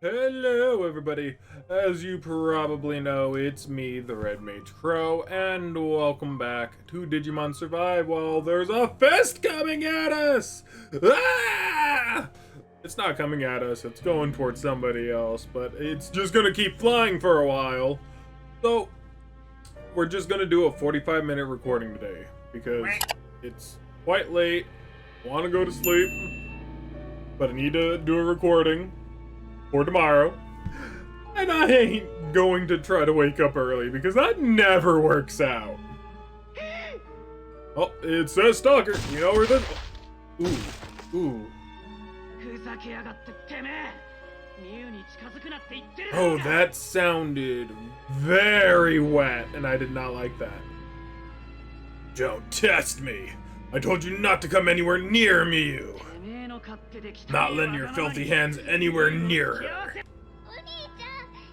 Hello everybody, as you probably know, it's me, TheRedMageKro, and welcome back to Digimon Survive while there's a fist coming at us! Ah! It's not coming at us, it's going towards somebody else, but it's just gonna keep flying for a while. So, we're just gonna do a 45-minute recording today, because it's quite late, I wanna go to sleep, but I need to do a recording for tomorrow, and I ain't going to try to wake up early because that never works out. Oh, it says stalker. You know where this? Ooh. Oh, that sounded very wet, and I did not like that. Don't test me. I told you not to come anywhere near me, you. Not letting your filthy hands anywhere near her.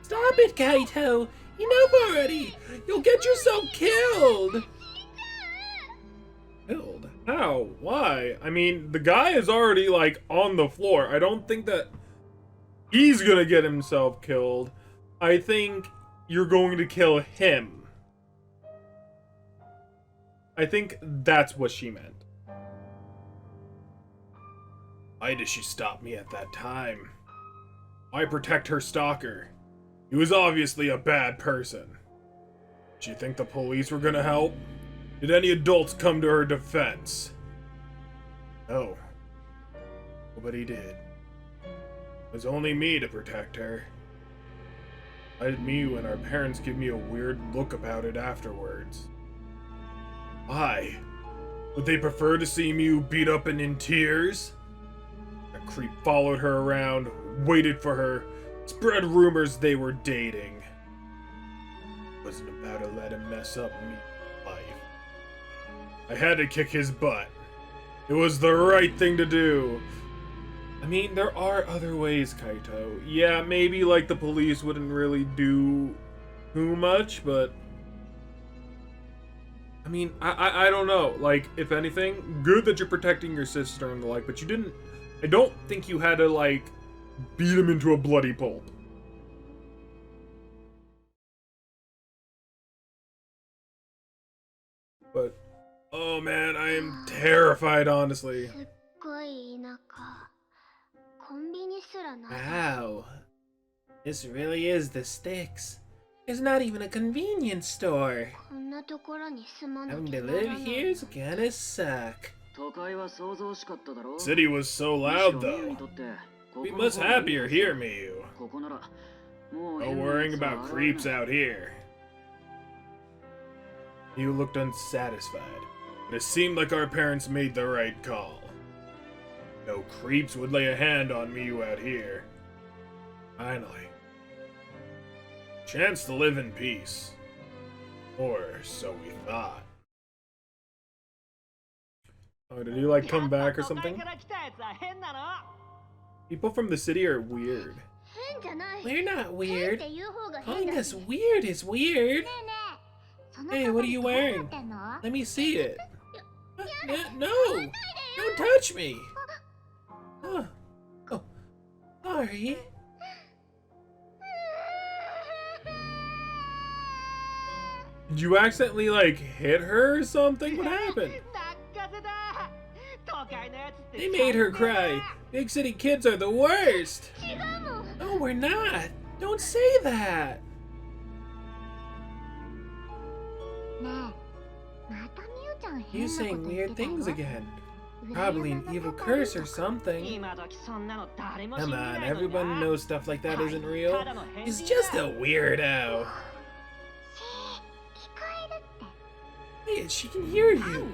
Stop it, Kaito! Enough already! You'll get yourself killed! Killed? How? Why? I mean, the guy is already, like, on the floor. I don't think that he's gonna get himself killed. I think you're going to kill him. I think that's what she meant. Why did she stop me at that time? Why protect her stalker? He was obviously a bad person. Did you think the police were gonna help? Did any adults come to her defense? No. Nobody did. It was only me to protect her. Why did me when our parents give me a weird look about it afterwards? Why? Would they prefer to see me beat up and in tears? That creep followed her around, waited for her, spread rumors they were dating. Wasn't about to let him mess up me life. I had to kick his butt. It was the right thing to do. I mean, there are other ways, Kaito. Yeah, maybe like the police wouldn't really do too much, but I mean, I don't know. Like, if anything, good that you're protecting your sister and the like, but you didn't. I don't think you had to, like, beat him into a bloody pulp. But, oh man, I am terrified, honestly. Wow. This really is the sticks. There's not even a convenience store. Having to live here's gonna suck. City was so loud, though. Be much happier here, Miyu. No worrying about creeps out here. You looked unsatisfied, but it seemed like our parents made the right call. No creeps would lay a hand on Miyu out here. Finally. Chance to live in peace. Or so we thought. Oh, did he like come back or something? People from the city are weird. We're not weird. Calling us weird is weird. Hey, what are you wearing? Let me see it. No! Don't touch me! Oh, sorry. Did you accidentally, like, hit her or something? What happened? They made her cry. Big city kids are the worst. No, we're not. Don't say that. He's saying weird things again. Probably an evil curse or something. Come on, everyone knows stuff like that isn't real. He's just a weirdo. Hey, she can hear you.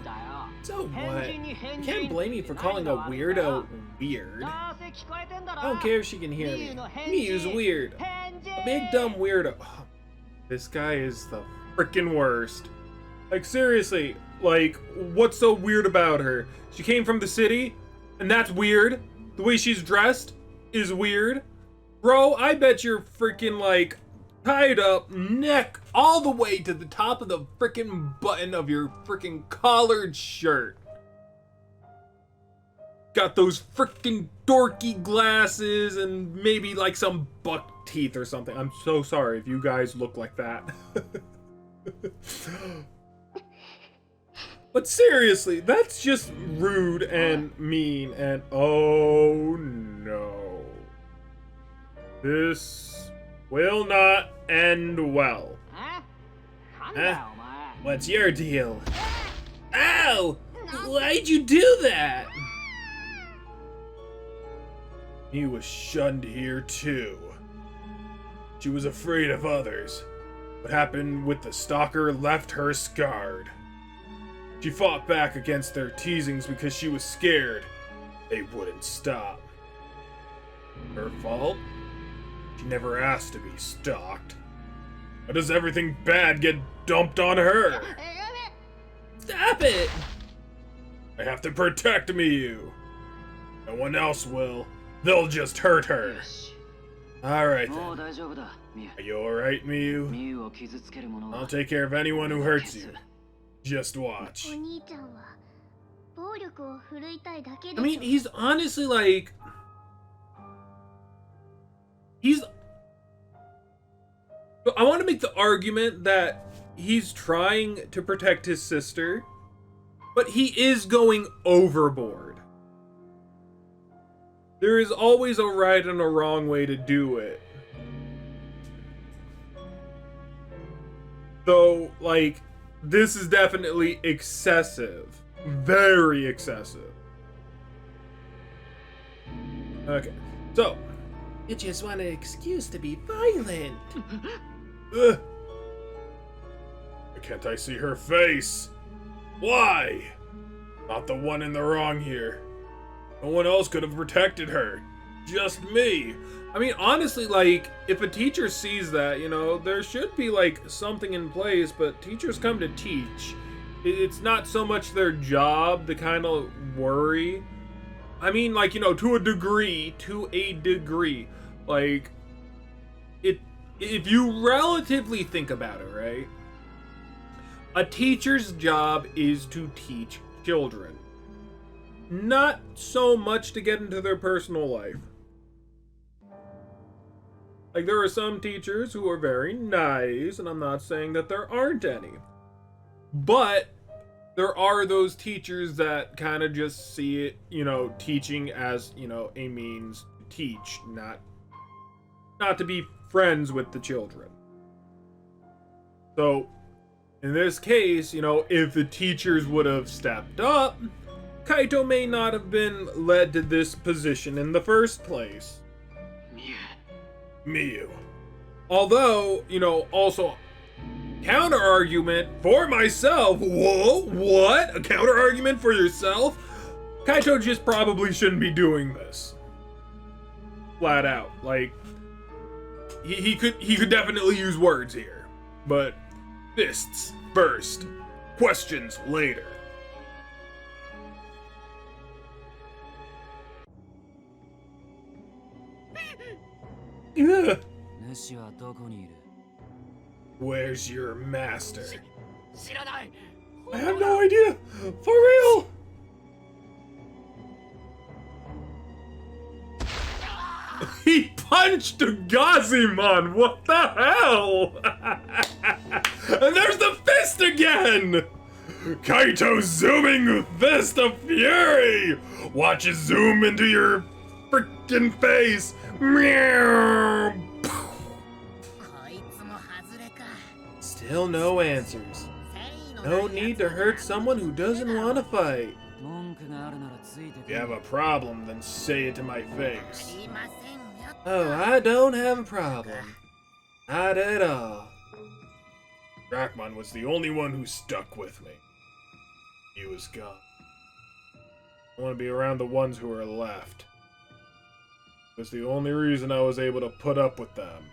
So what? You can't blame me for calling a weirdo weird. I don't care if she can hear me. Miyu's weird. A big dumb weirdo. Oh, this guy is the freaking worst. Like, seriously, like, what's so weird about her? She came from the city, and that's weird. The way she's dressed is weird. Bro, I bet you're freaking, like, tied up, neck all the way to the top of the freaking button of your freaking collared shirt. Got those freaking dorky glasses and maybe like some buck teeth or something. I'm so sorry if you guys look like that. But seriously, that's just rude and mean, and oh no. This will not end well. Huh? What's your deal? Ow! Why'd you do that? He was shunned here too. She was afraid of others. What happened with the stalker left her scarred. She fought back against their teasings because she was scared they wouldn't stop. Her fault? She never asked to be stalked. Why does everything bad get dumped on her? Stop it! I have to protect Miyu. No one else will. They'll just hurt her. Alright then. Are you alright, Miyu? I'll take care of anyone who hurts you. Just watch. I mean, he's honestly like... I want to make the argument that he's trying to protect his sister, but he is going overboard. There is always a right and a wrong way to do it. Though, like, this is definitely excessive. Very excessive. Okay, so. You just want an excuse to be violent. Why can't I see her face? Why? Not the one in the wrong here. No one else could have protected her. Just me. I mean, honestly, like, if a teacher sees that, you know, there should be, like, something in place, but teachers come to teach. It's not so much their job to kind of worry. I mean, like, you know, to a degree, like, if you relatively think about it, right? A teacher's job is to teach children. Not so much to get into their personal life. Like, there are some teachers who are very nice, and I'm not saying that there aren't any. But there are those teachers that kind of just see it, you know, teaching as, you know, a means to teach, not to be friends with the children. So, in this case, you know, if the teachers would have stepped up, Kaito may not have been led to this position in the first place. Miyu. Although, you know, also, counter argument for myself. Whoa, what? A counter argument for yourself? Kaito just probably shouldn't be doing this. Flat out. Like, he could definitely use words here. But fists first, questions later. Yeah. Where's your master? I have no idea. For real. He punched Agumon. What the hell? And there's the fist again. Kaito zooming fist of fury. Watch it zoom into your freaking face. Meow. Still no answers. No need to hurt someone who doesn't want to fight. If you have a problem, then say it to my face. Oh, I don't have a problem. Not at all. Agumon was the only one who stuck with me. He was gone. I want to be around the ones who are left. It was the only reason I was able to put up with them.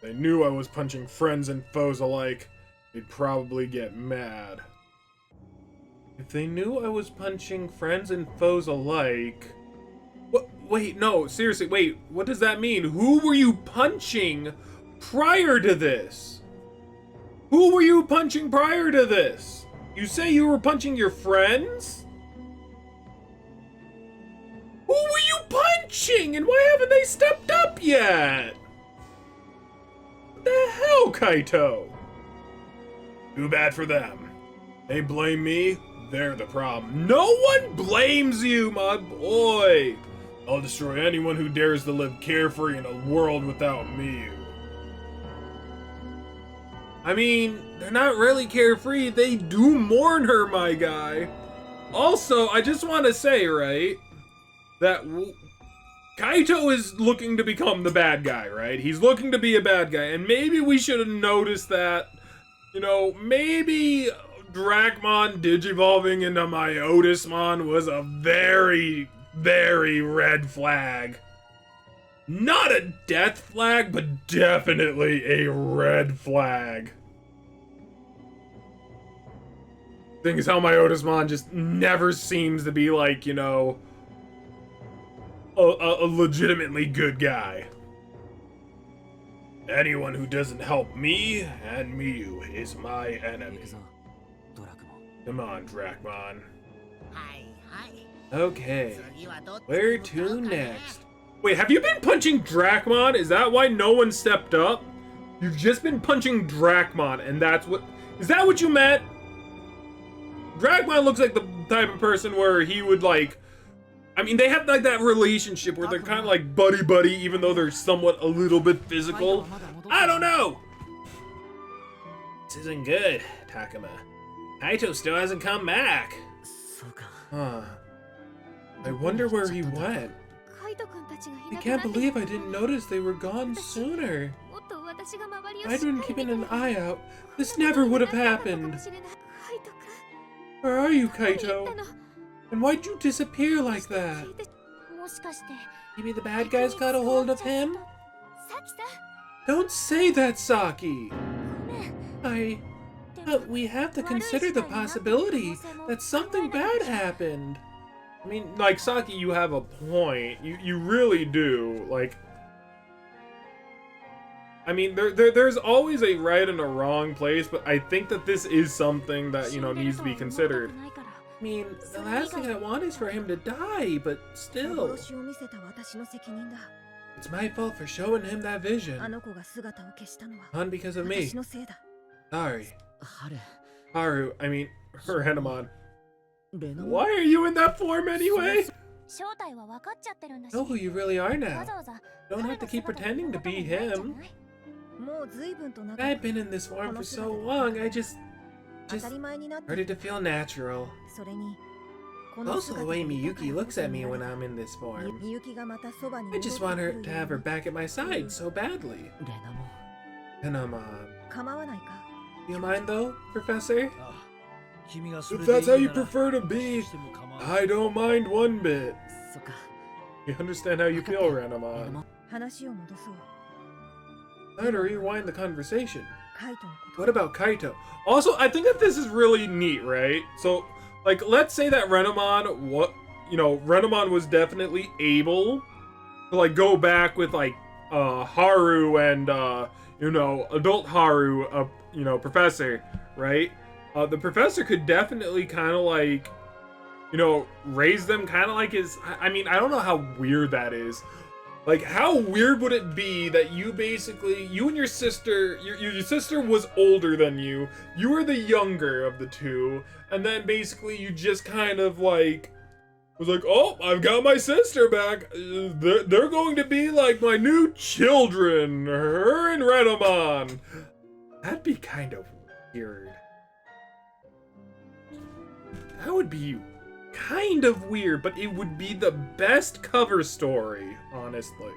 They knew I was punching friends and foes alike. They'd probably get mad. If they knew I was punching friends and foes alike... What? Wait, no, seriously, wait. What does that mean? Who were you punching prior to this? Who were you punching prior to this? You say you were punching your friends? Who were you punching? And why haven't they stepped up yet? What the hell, Kaito? Too bad for them. They blame me, they're the problem. No one blames you, my boy. I'll destroy anyone who dares to live carefree in a world without Miyu. I mean, they're not really carefree. They do mourn her, my guy. Also, I just want to say, right, that Kaito is looking to become the bad guy, right? He's looking to be a bad guy, and maybe we should have noticed that, you know, maybe Dracmon digivolving into Myotismon was a very, very red flag. Not a death flag, but definitely a red flag. Thing is how Myotismon just never seems to be like, you know, a legitimately good guy. Anyone who doesn't help me and Miyu is my enemy. Come on, Dracmon. Okay, where to next? Wait, have you been punching Dracmon? Is that why no one stepped up? You've just been punching Dracmon, and that's what... Is that what you meant? Dracmon looks like the type of person where he would, like... I mean, they have, like, that relationship where they're kind of like buddy-buddy, even though they're somewhat a little bit physical. I don't know! This isn't good, Takuma. Kaito still hasn't come back. Huh. I wonder where he went. I can't believe I didn't notice they were gone sooner. If I didn't keep an eye out, this never would have happened. Where are you, Kaito? And why'd you disappear like that? Maybe the bad guys got a hold of him? Don't say that, Saki! But we have to consider the possibility that something bad happened. I mean, like, Saki, you have a point. You really do. Like, I mean, there's always a right and a wrong place, but I think that this is something that, you know, needs to be considered. I mean, the last thing I want is for him to die, but still. It's my fault for showing him that vision. Not because of me. Sorry. Haru, I mean, her Renamon. Why are you in that form anyway? Know who you really are now. Don't have to keep pretending to be him. I've been in this form for so long, I just started to feel natural. Also the way Miyuki looks at me when I'm in this form. I just want her to have her back at my side so badly. Renamon. Do you mind though, Professor? If that's how you prefer to be, I don't mind one bit. You understand how you feel, Renamon. Time to rewind the conversation. What about Kaito? Also, I think that this is really neat, right? So, like, let's say that Renamon, Renamon was definitely able to, like, go back with, like, Haru and, adult Haru, Professor, right? The Professor could definitely kind of, like, raise them kind of like his... I mean, I don't know how weird that is. Like, how weird would it be that you and your sister, your sister was older than you were the younger of the two, and then basically you just kind of, like, was like, oh, I've got my sister back. They're going to be like my new children, her and Renamon. That'd be kind of weird. That would be kind of weird, but it would be the best cover story, honestly.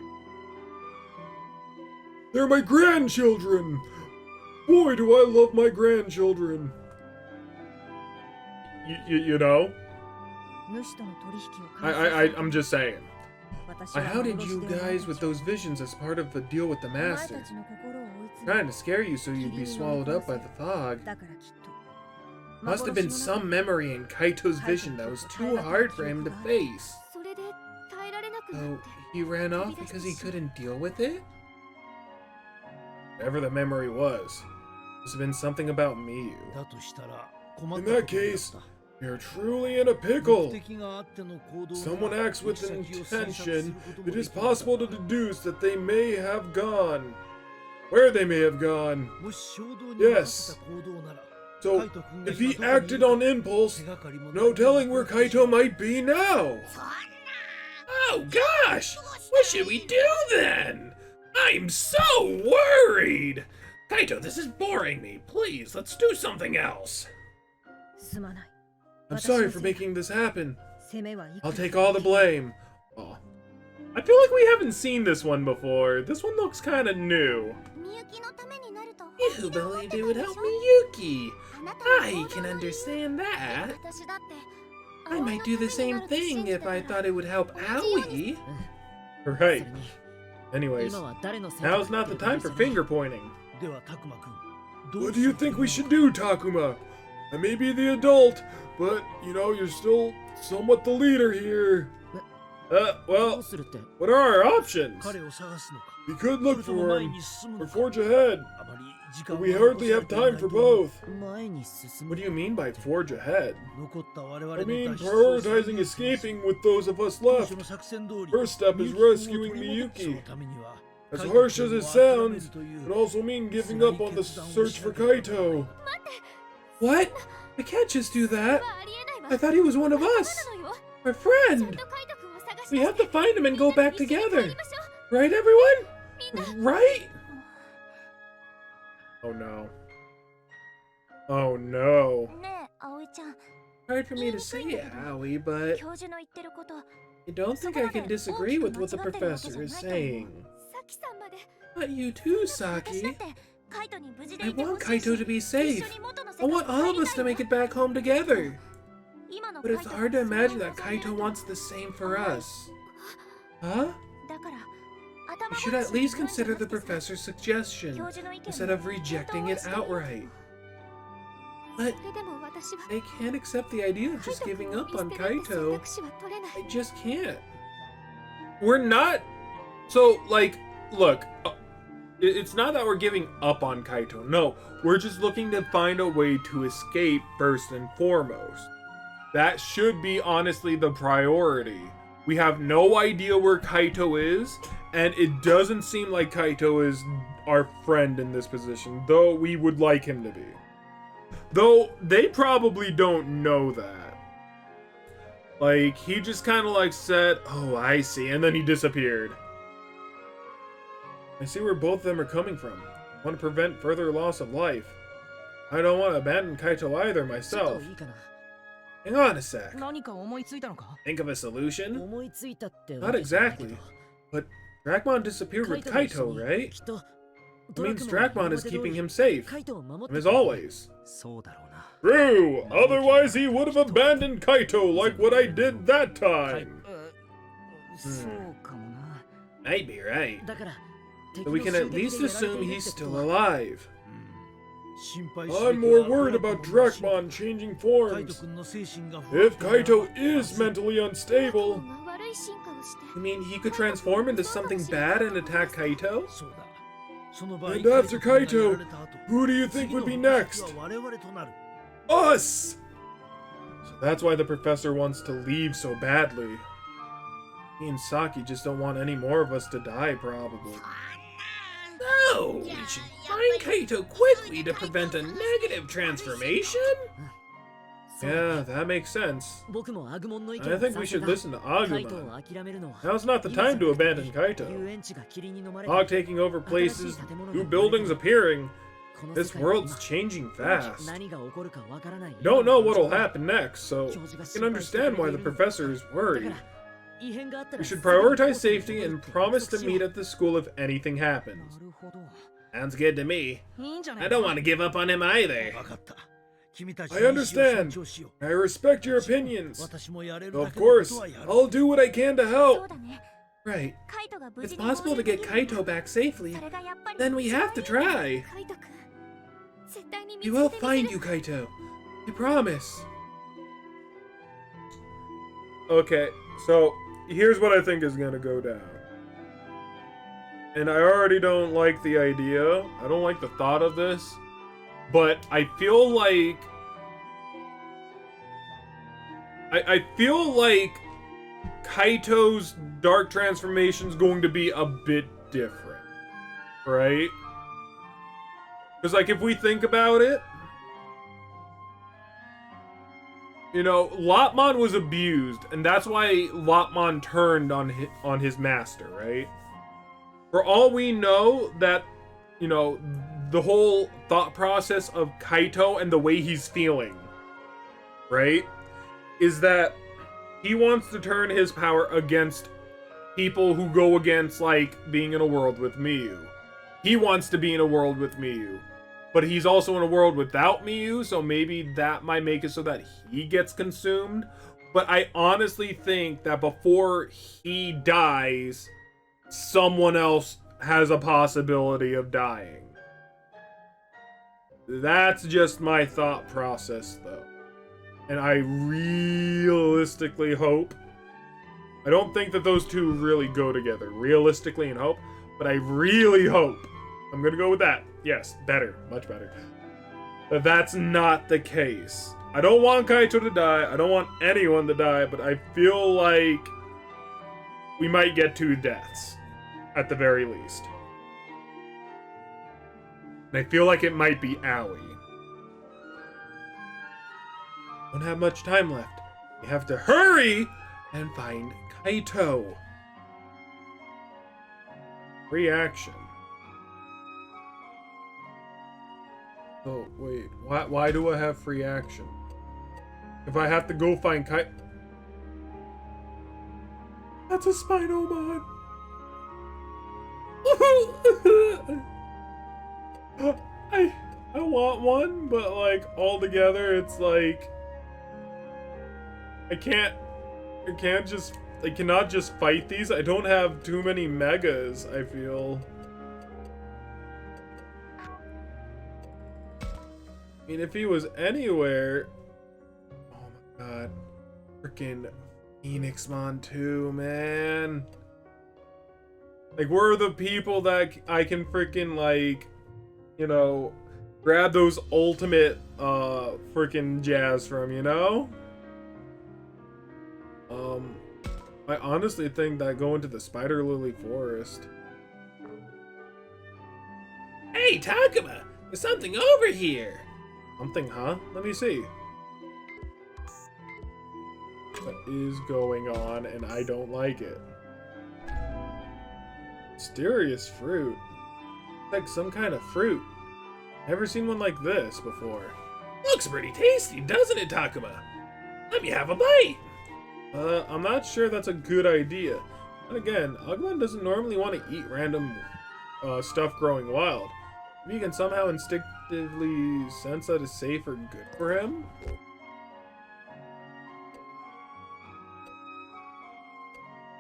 They're my grandchildren! Boy, do I love my grandchildren! You know? I'm just saying. I outed you guys with those visions as part of the deal with the Master. Trying to scare you so you'd be swallowed up by the fog. Must have been some memory in Kaito's vision that was too hard for him to face. Oh, he ran off because he couldn't deal with it? Whatever the memory was, must have been something about Miyu. In that case, You're truly in a pickle. Someone acts with an intention. It is possible to deduce that they may have gone. Where they may have gone. Yes. So, if he acted on impulse, no telling where Kaito might be now. Oh gosh! What should we do then? I'm so worried! Kaito, this is boring me. Please, let's do something else. I'm sorry for making this happen. I'll take all the blame. Oh. I feel like we haven't seen this one before. This one looks kind of new. You believed it would help Miyuki. I can understand that. I might do the same thing if I thought it would help Aoi. Right. Anyways, now's not the time for finger pointing. What do you think we should do, Takuma? I may be the adult, but, you know, you're still somewhat the leader here. Well, what are our options? We could look for him, or forge ahead, but we hardly have time for both. What do you mean by forge ahead? I mean prioritizing escaping with those of us left. First step is rescuing Miyuki. As harsh as it sounds, it would also mean giving up on the search for Kaito. What? I can't just do that. I thought he was one of us. Our friend. We have to find him and go back together. Right, everyone? Right? Oh no. Oh no. Hard for me to say, Aoi, but I don't think I can disagree with what the professor is saying. But you too, Saki. I want Kaito to be safe. I want all of us to make it back home together. But it's hard to imagine that Kaito wants the same for us. Huh? We should at least consider the professor's suggestion, instead of rejecting it outright. But I can't accept the idea of just giving up on Kaito. I just can't. We're not... So, like, look... It's not that we're giving up on Kaito. No, we're just looking to find a way to escape first and foremost. That should be honestly the priority. We have no idea where Kaito is, and it doesn't seem like Kaito is our friend in this position, though we would like him to be. Though they probably don't know that. Like, he just kind of like said, oh, I see, and then he disappeared. I see where both of them are coming from. I want to prevent further loss of life. I don't want to abandon Kaito either myself. Hang on a sec. Think of a solution? Not exactly. But Dracmon disappeared with Kaito, right? It means Dracmon is keeping him safe. And as always. True! Otherwise he would have abandoned Kaito like what I did that time. Might be right. But we can at least assume he's still alive. I'm more worried about Dracmon changing forms. If Kaito is mentally unstable... You mean he could transform into something bad and attack Kaito? And after Kaito, who do you think would be next? Us! So that's why the professor wants to leave so badly. Me and Saki just don't want any more of us to die, probably. No! We should find Kaito quickly to prevent a negative transformation? Yeah, that makes sense. I think we should listen to Agumon. Now's not the time to abandon Kaito. Fog taking over places, new buildings appearing. This world's changing fast. Don't know what'll happen next, so I can understand why the professor is worried. We should prioritize safety and promise to meet at the school if anything happens. Sounds good to me. I don't want to give up on him either. I understand. I respect your opinions. Of course, I'll do what I can to help. Right. It's possible to get Kaito back safely. Then we have to try. We will find you, Kaito. I promise. Okay, so here's what I think is gonna go down. And I already don't like the idea. I don't like the thought of this. But I feel like I feel like Kaito's dark transformation is going to be a bit different, right? Because, like, if we think about it, you know, Lopmon was abused, and that's why Lopmon turned on his master, right? For all we know, that, you know, the whole thought process of Kaito and the way he's feeling, right, is that he wants to turn his power against people who go against, like, being in a world with Miyu. He wants to be in a world with Miyu. But he's also in a world without Miyu, so maybe that might make it so that he gets consumed. But I honestly think that before he dies, someone else has a possibility of dying. That's just my thought process, though. And I realistically hope... I don't think that those two really go together, realistically and hope, but I really hope, I'm gonna go with that. Yes, better, much better. But that's not the case. I don't want Kaito to die, I don't want anyone to die, but I feel like we might get 2 deaths, at the very least. And I feel like it might be Aoi. Don't have much time left. We have to hurry and find Kaito. Free action. Oh, wait. Why do I have free action? If I have to go find Kaito... That's a Spinomon. I want one, but, like, all together, it's like... I cannot just fight these. I don't have too many megas, I feel. I mean, if he was anywhere... Oh my god. Freaking Phoenixmon too, man. Like, where are the people that I can freaking, like, you know, grab those ultimate, freaking jazz from, you know? I honestly think that going to the Spider Lily Forest. Hey, Takuma! There's something over here! Something, huh? Let me see. What is going on, and I don't like it. Mysterious fruit. It's like some kind of fruit. Never seen one like this before. Looks pretty tasty, doesn't it, Takuma? Let me have a bite! I'm not sure that's a good idea. And again, Agumon doesn't normally want to eat random stuff growing wild. Maybe you can somehow instinctively sense that it's safe or good for him?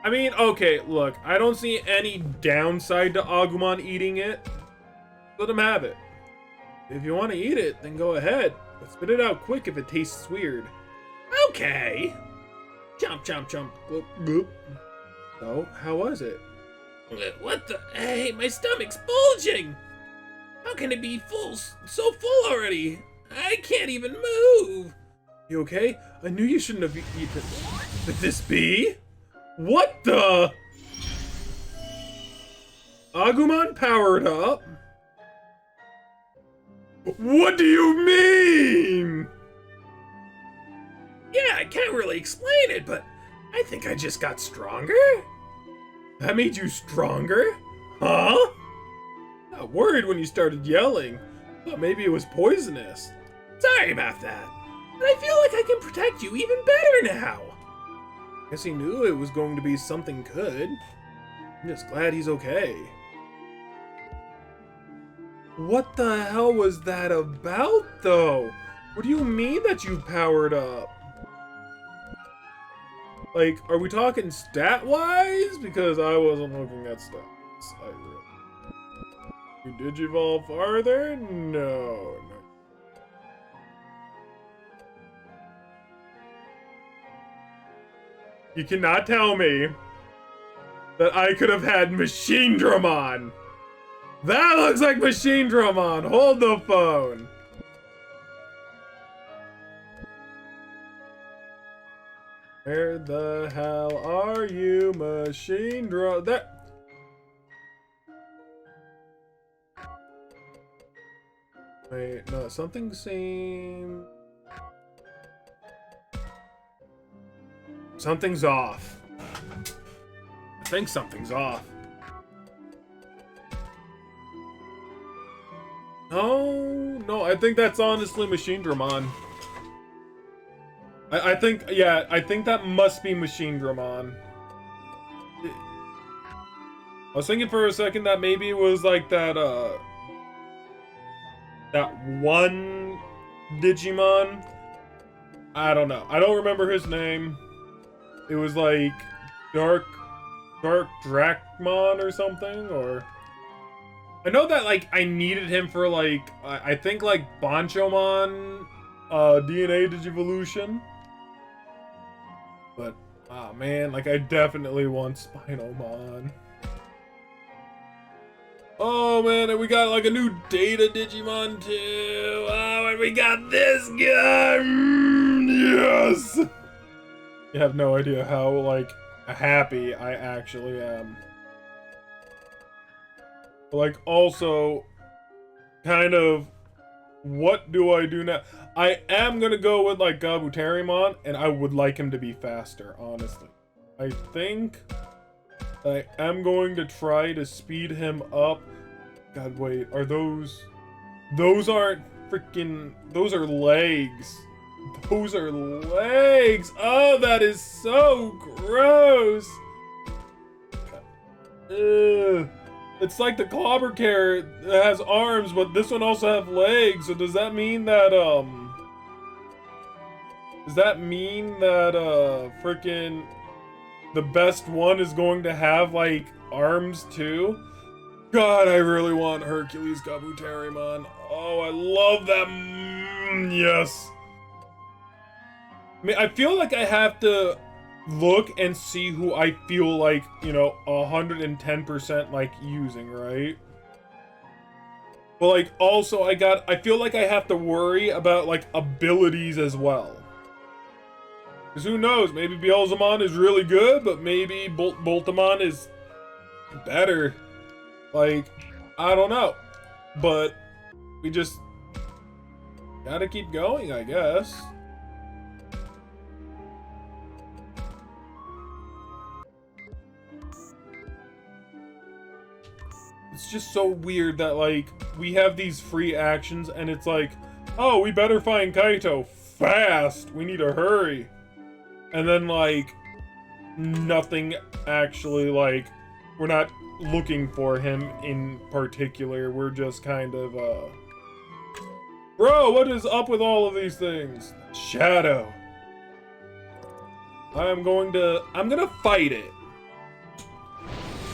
I mean, okay, look, I don't see any downside to Agumon eating it. Let him have it. If you want to eat it, then go ahead. But spit it out quick if it tastes weird. Okay. Chomp, chomp, chomp. Gloop, gloop. So, how was it? What the? Hey, my stomach's bulging! How can it be full, so full already? I can't even move! You okay? I knew you shouldn't have eaten. Could this be? What the? Agumon powered up? What do you mean? Yeah, I can't really explain it, but I think I just got stronger. That made you stronger? Huh? Got worried when you started yelling. Thought maybe it was poisonous. Sorry about that, but I feel like I can protect you even better now. Guess he knew it was going to be something good. I'm just glad he's okay. What the hell was that about, though? What do you mean that you powered up? Like, are we talking stat-wise? Because I wasn't looking at stats. I really... You digivolve farther? No. You cannot tell me that I could have had Machine Dramon. That looks like Machine Dramon. Hold the phone. Where the hell are you, machine drum? That. Wait, no, something seems. Something's off. I think something's off. No, I think that's honestly Machine Dramon. I think, yeah, I think that must be Machine Dramon. I was thinking for a second that maybe it was like that one Digimon. I don't know. I don't remember his name. It was like Dark Dracmon or something, or I know that like I needed him for like I think like Bonchomon DNA Digivolution. But oh man, like I definitely want Spinomon. Oh man, and we got like a new Data Digimon too. Oh, and we got this guy. Yes. You have no idea how like happy I actually am. But, like also, kind of, what do I do now? I am gonna go with like Gabuterimon, and I would like him to be faster. Honestly, I think I am going to try to speed him up. God, wait, are those... Those aren't freaking... Those are legs. Those are legs! Oh, that is so gross! Ugh. It's like the Clobber Carrot that has arms, but this one also has legs, so does that mean that, Does that mean that, freaking... The best one is going to have, like, arms too? God, I really want Hercules Gabuterimon. Oh, I love that. Yes. I mean, I feel like I have to look and see who I feel like, you know, 110% like using, right? But like, also, I feel like I have to worry about like abilities as well. Because who knows, maybe Beelzemon is really good, but maybe Boltamon is better. Like, I don't know. But we just gotta keep going, I guess. It's just so weird that, like, we have these free actions and it's like, oh, we better find Kaito fast. We need to hurry. And then, like, nothing actually, like, we're not looking for him in particular. We're just kind of, Bro, what is up with all of these things? Shadow. I'm gonna fight it.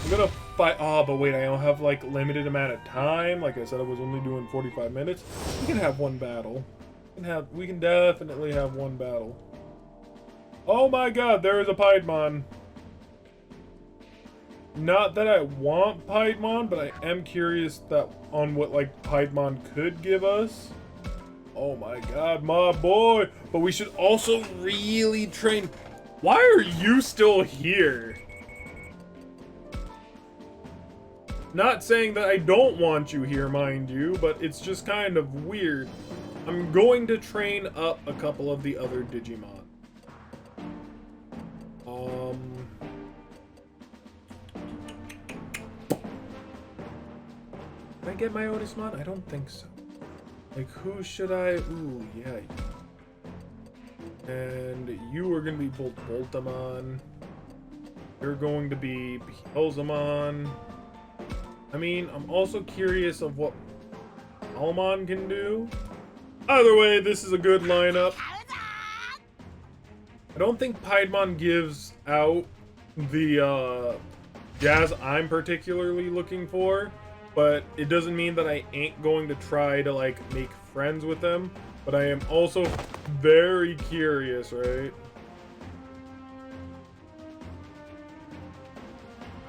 I'm gonna fight. Oh, but wait, I don't have like limited amount of time. Like I said, I was only doing 45 minutes. We can have one battle. We can definitely have one battle. Oh my god, there is a Piedmon. Not that I want Piedmon, but I am curious on what like Piedmon could give us. Oh my god, my boy. But we should also really train. Why are you still here? Not saying that I don't want you here, mind you, but it's just kind of weird. I'm going to train up a couple of the other Digimon. Did I get my Otismon? I don't think so. Like, who should I... Ooh, yeah. And you are going to be Boltamon. You're going to be Beelzemon. I mean, I'm also curious of what Almon can do. Either way, this is a good lineup. I don't think Piedmon gives out the jazz I'm particularly looking for, but it doesn't mean that I ain't going to try to like make friends with them. But I am also very curious, right?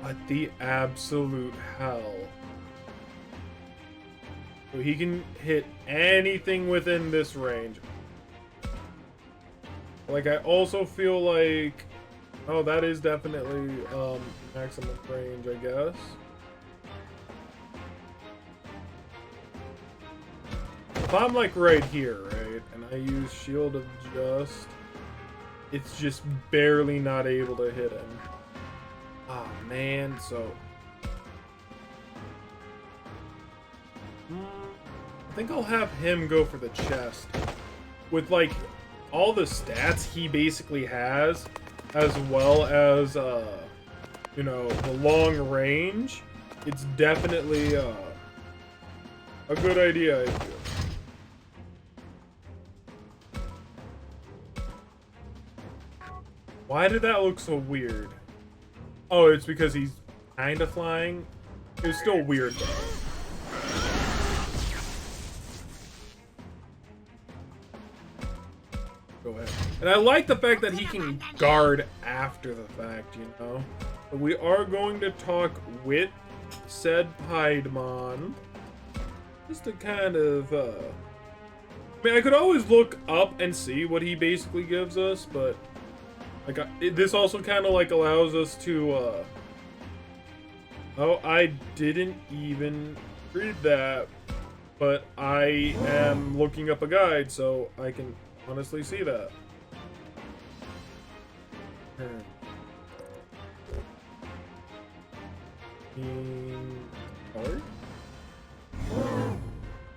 What the absolute hell? So he can hit anything within this range. Like, I also feel like... Oh, that is definitely maximum range, I guess. If I'm like right here, right, and I use Shield of Just, it's just barely not able to hit him. Ah, man, so... I think I'll have him go for the chest. With, like, all the stats he basically has, as well as, you know, the long range, it's definitely, a good idea, I feel. Why did that look so weird? Oh, it's because he's kinda flying? It was still weird, though. Go ahead. And I like the fact that he can guard after the fact, you know? But we are going to talk with said Piedmon. Just to kind of, I mean, I could always look up and see what he basically gives us, but... Like, this also kind of, like, allows us to, Oh, I didn't even read that. But I am looking up a guide, so I can honestly see that.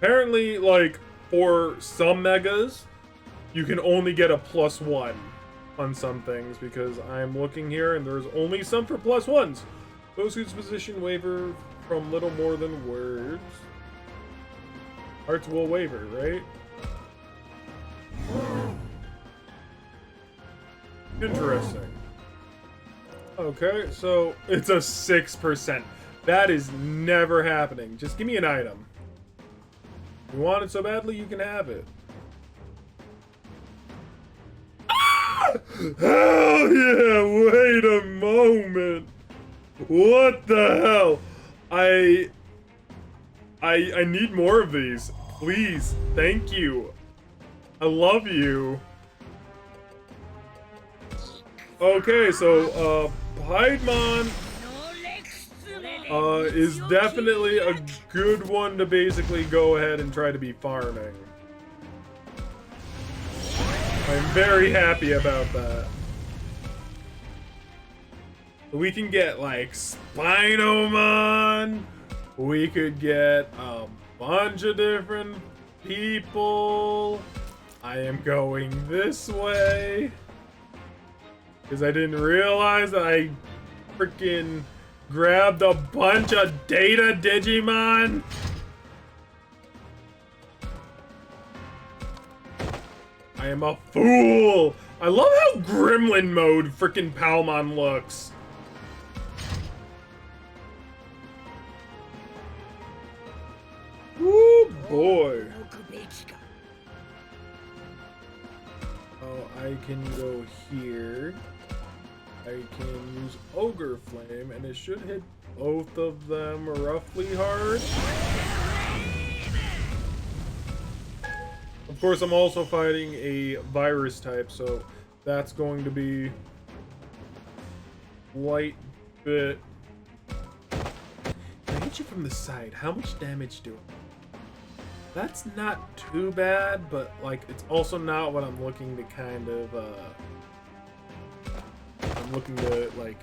Apparently, like, for some megas, you can only get a +1 on some things, because I'm looking here and there's only some for +1s. Those whose position waver from little more than words. Hearts will waver, right? Interesting. Okay, so it's a 6%. That is never happening. Just give me an item. You want it so badly, you can have it. Ah! Hell yeah! Wait a moment. What the hell? I need more of these. Please. Thank you. I love you. Okay, so, Piedmon is definitely a good one to basically go ahead and try to be farming. I'm very happy about that. We can get, like, Spinomon. We could get a bunch of different people. I am going this way. Because I didn't realize that I freaking grabbed a bunch of data Digimon. I am a fool. I love how Gremlin mode freaking Palmon looks. Woo boy. Oh, I can go here. I can use Ogre Flame, and it should hit both of them roughly hard. Of course, I'm also fighting a virus type, so that's going to be light bit. I hit you from the side. How much damage do I? That's not too bad, but like it's also not what I'm looking to kind of I'm looking to like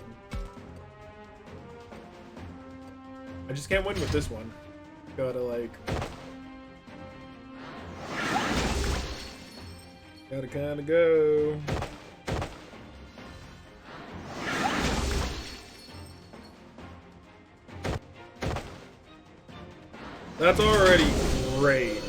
I just can't win with this one. Gotta like gotta kinda go. That's already great.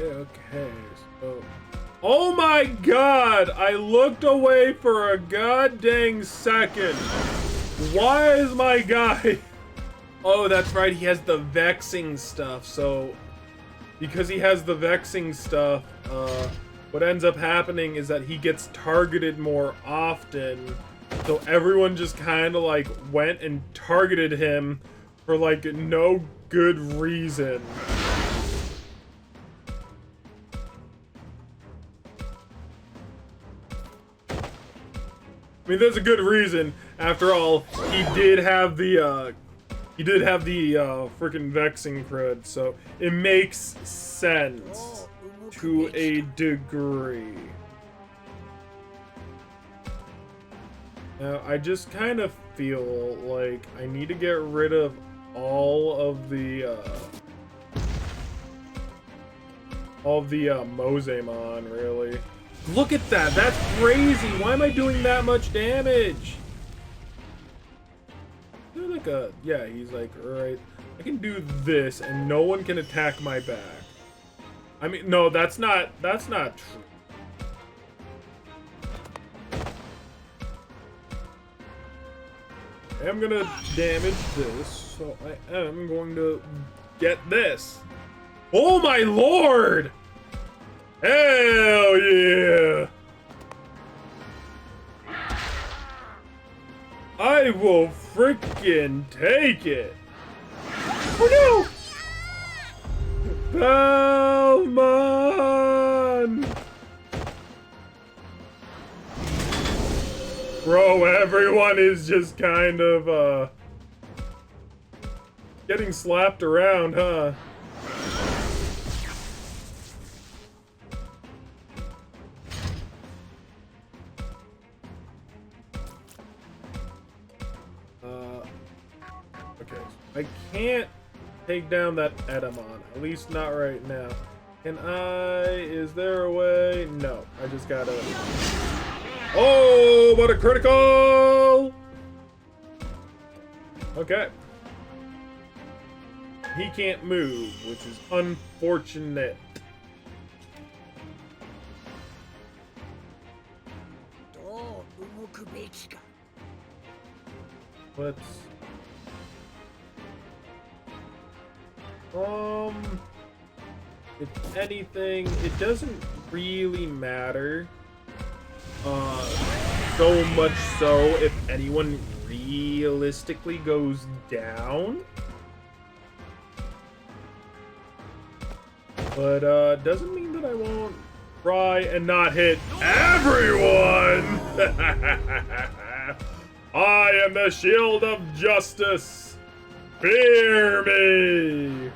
Okay, so... Oh my god! I looked away for a goddamn second. Why is my guy... Oh, that's right, he has the vexing stuff, so... Because he has the vexing stuff, what ends up happening is that he gets targeted more often, So everyone just kind of like went and targeted him for like no good reason. I mean, there's a good reason. After all, he did have the freaking vexing crud, so it makes sense to a degree. Now, I just kind of feel like I need to get rid of all of the Mosemon, really. Look at that! That's crazy! Why am I doing that much damage? They're like a... Yeah, he's like, alright. I can do this and no one can attack my back. I mean, no, that's not true. I'm gonna damage this, so I am going to get this. Oh my lord! Hell yeah! I will freaking take it! Oh no! Belmont! Bro, everyone is just kind of, getting slapped around, huh? Okay. I can't take down that Agumon, at least not right now. Can I? Is there a way? No, I just gotta... Oh, what a critical! Okay. He can't move, which is unfortunate. Let's... if anything, it doesn't really matter. So much so if anyone realistically goes down. But, doesn't mean that I won't try and not hit everyone! I am the shield of justice! Fear me!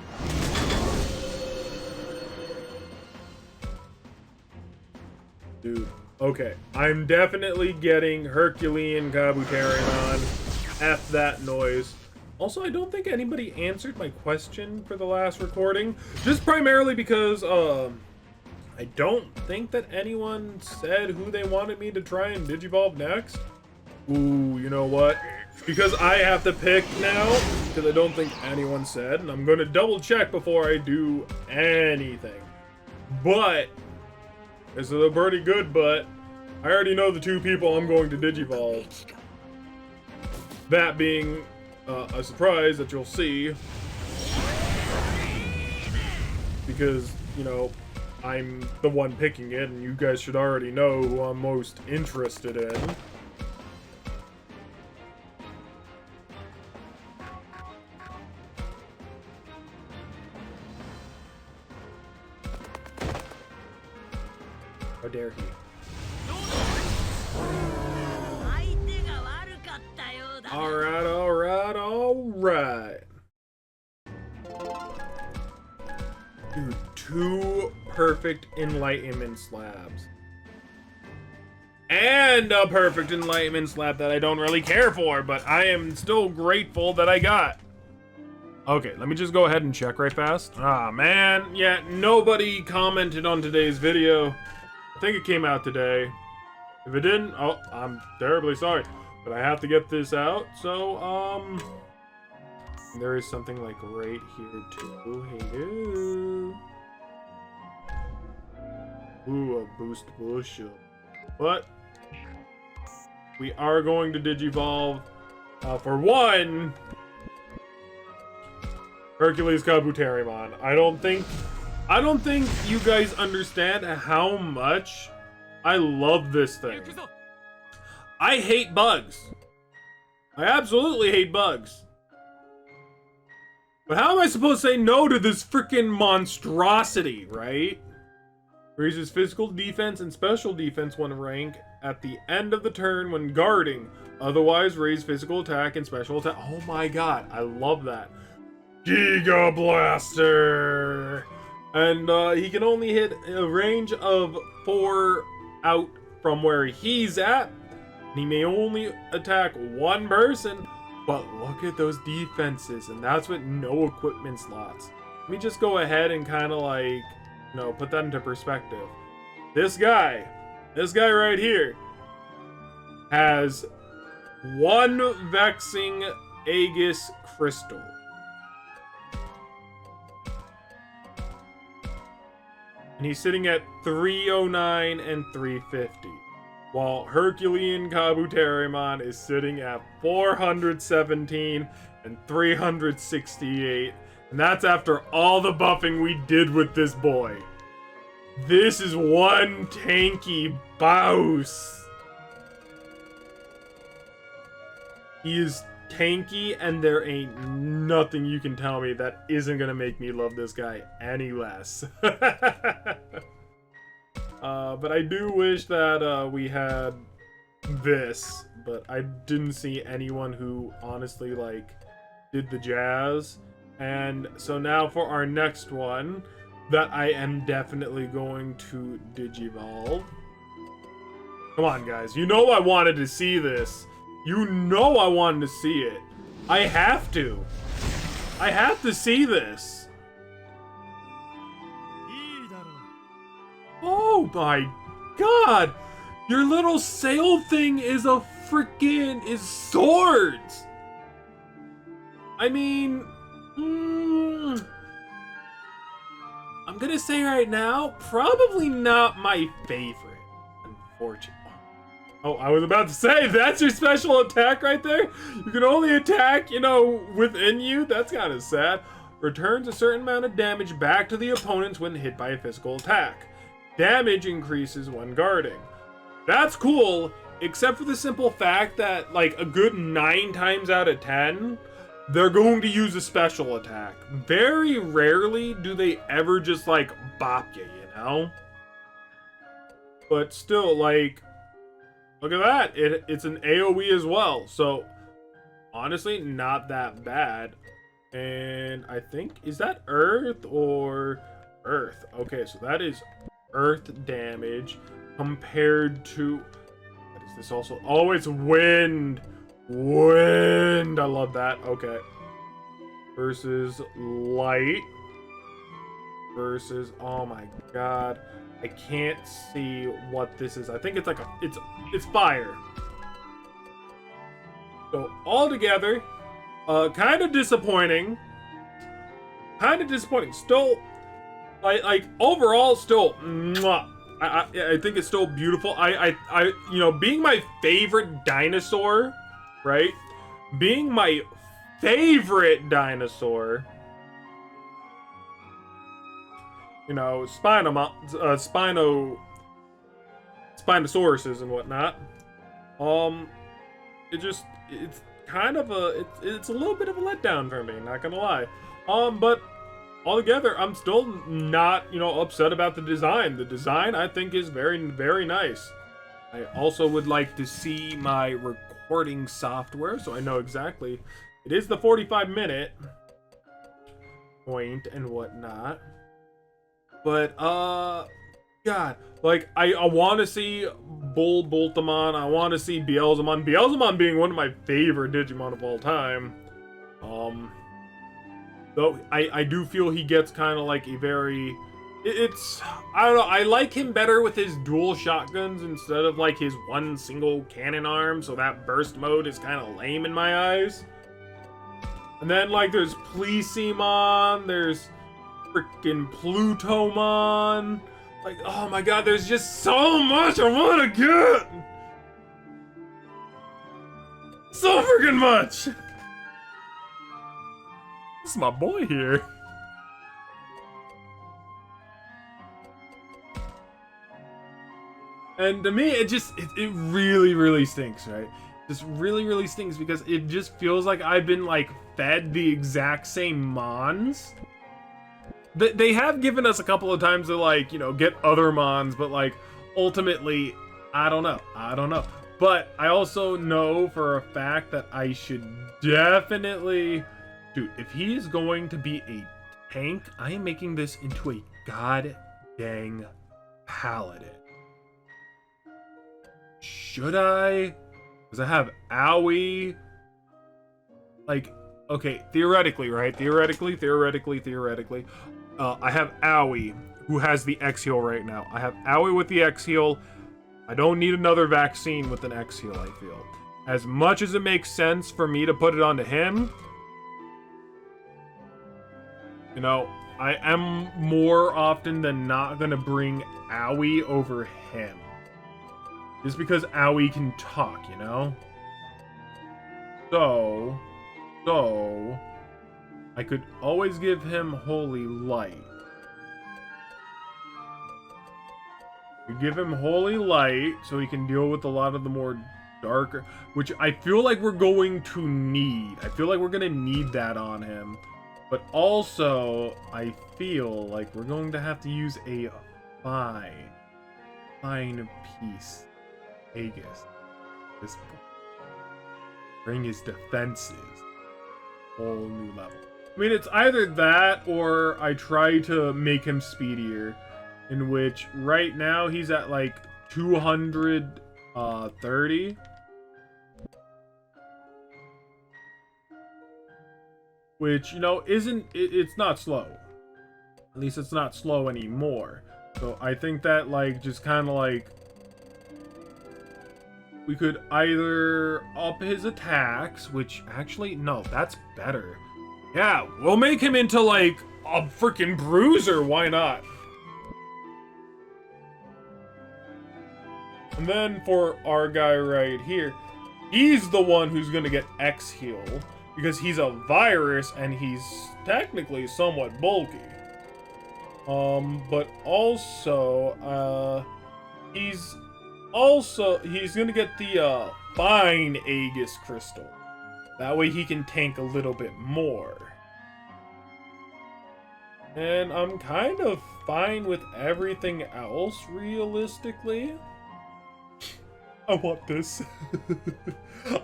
Dude, okay. I'm definitely getting Herculean Kabuterimon. F that noise. Also, I don't think anybody answered my question for the last recording. Just primarily because, I don't think that anyone said who they wanted me to try and Digivolve next. Ooh, you know what? Because I have to pick now, because I don't think anyone said, and I'm gonna double check before I do anything. But, this is a pretty good but, I already know the two people I'm going to Digivolve. That being a surprise that you'll see. Because, you know, I'm the one picking it, and you guys should already know who I'm most interested in. How dare he? Alright, alright, alright. Dude, 2 perfect enlightenment slabs. And a perfect enlightenment slab that I don't really care for, but I am still grateful that I got. Okay, let me just go ahead and check right fast. Ah, man. Yeah, nobody commented on today's video. I think it came out today. If it didn't, oh, I'm terribly sorry. But I have to get this out, so, there is something, like, right here, too. Hello. Ooh, a boost bushel. But, we are going to Digivolve, for one, Hercules Kabuterimon. I don't think you guys understand how much I love this thing. I hate bugs. I absolutely hate bugs. But how am I supposed to say no to this freaking monstrosity, right? Raises physical defense and special defense 1 rank at the end of the turn when guarding. Otherwise, raise physical attack and special attack. Oh my god, I love that. Giga Blaster! And he can only hit a range of 4 out from where he's at. He may only attack 1 person, but look at those defenses, and that's with no equipment slots. Let me just go ahead and kind of like, you know, put that into perspective. This guy right here, has 1 Vexing Aegis Crystal. And he's sitting at 309 and 350. While Herculean Kabuterimon is sitting at 417 and 368. And that's after all the buffing we did with this boy. This is one tanky bouse. He is tanky, and there ain't nothing you can tell me that isn't gonna make me love this guy any less. But I do wish that we had this, but I didn't see anyone who honestly like did the jazz. And so now for our next one that I am definitely going to Digivolve. Come on, guys. You know I wanted to see this. You know I wanted to see it. I have to. I have to see this. Oh my god! Your little sail thing is a freaking swords! I mean, I'm gonna say right now, probably not my favorite, unfortunately. Oh, I was about to say, that's your special attack right there? You can only attack, you know, within you? That's kind of sad. Returns a certain amount of damage back to the opponents when hit by a physical attack. Damage increases when guarding. That's cool, except for the simple fact that, like, a good 9 times out of 10, they're going to use a special attack. Very rarely do they ever just, like, bop you, you know? But still, like, look at that. It's an AoE as well. So, honestly, not that bad. And I think, is that Earth or Earth? Okay, so that is Earth damage compared to, what is this also? Oh, it's Wind. Wind. I love that. Okay. Versus Light. Versus, oh my god. I can't see what this is. I think it's like a, it's fire. So all together, kind of disappointing. Kind of disappointing. Still, like overall, still, mwah. I think it's still beautiful. I you know, being my favorite dinosaur, right? Being my favorite dinosaur. You know, Spinosauruses and whatnot. It's kind of it's a little bit of a letdown for me, not gonna lie. But altogether, I'm still not, you know, upset about the design. The design, I think, is very, very nice. I also would like to see my recording software, so I know exactly. It is the 45-minute point and whatnot. But, God, like, I want to see Boltamon. I want to see Beelzemon. Beelzemon being one of my favorite Digimon of all time. Though, I do feel he gets kind of like a very... I don't know, I like him better with his dual shotguns instead of like his one single cannon arm, so that burst mode is kind of lame in my eyes. And then, like, there's Pleasimon, there's freaking Plutomon. Like, oh my god, there's just so much I want to get! So freaking much! This is my boy here. And to me, it really, really stinks, right? Just really, really stinks because it just feels like I've been, like, fed the exact same mons. They have given us a couple of times to, like, you know, get other mons, but, like, ultimately, I don't know. But I also know for a fact that I should definitely... Dude, if he is going to be a tank, I am making this into a god dang paladin. Should I? Because I have Owie. Like, okay, theoretically, right? Theoretically. I have Owie, who has the X heal right now. I have Owie with the X heal. I don't need another vaccine with an X heal, I feel. As much as it makes sense for me to put it onto him, you know, I am more often than not gonna bring Owie over him. Just because Owie can talk, you know? So, I could always give him Holy Light. We give him Holy Light so he can deal with a lot of the more darker, which I feel like we're going to need. I feel like we're gonna need that on him. But also, I feel like we're going to have to use a fine piece. Aegis. This bring his defenses whole new level. I mean, it's either that or I try to make him speedier, in which right now he's at like 230. Which, you know, it's not slow. At least it's not slow anymore. So I think that, like, just kind of like we could either up his attacks, which actually, no, that's better. Yeah, we'll make him into, like, a freaking bruiser. Why not? And then for our guy right here, he's the one who's going to get X heal. Because he's a virus and he's technically somewhat bulky. But also, he's gonna get the fine Aegis crystal. That way he can tank a little bit more. And I'm kind of fine with everything else, realistically. I want this.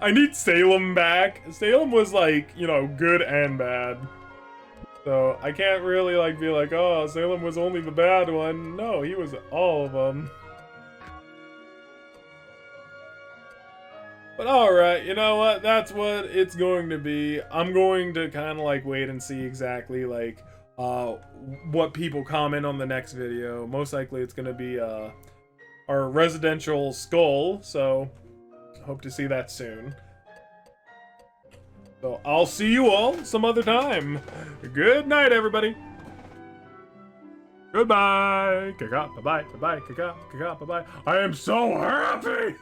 I need Salem back. Salem was, like, you know, good and bad. So I can't really, like, be like, oh, Salem was only the bad one. No, he was all of them. But alright, you know what? That's what it's going to be. I'm going to kind of, like, wait and see exactly, like, what people comment on the next video. Most likely it's going to be, our residential skull, so hope to see that soon. So I'll see you all some other time. Good night, everybody. Goodbye. Bye-bye. Bye-bye. Bye-bye. I am so happy.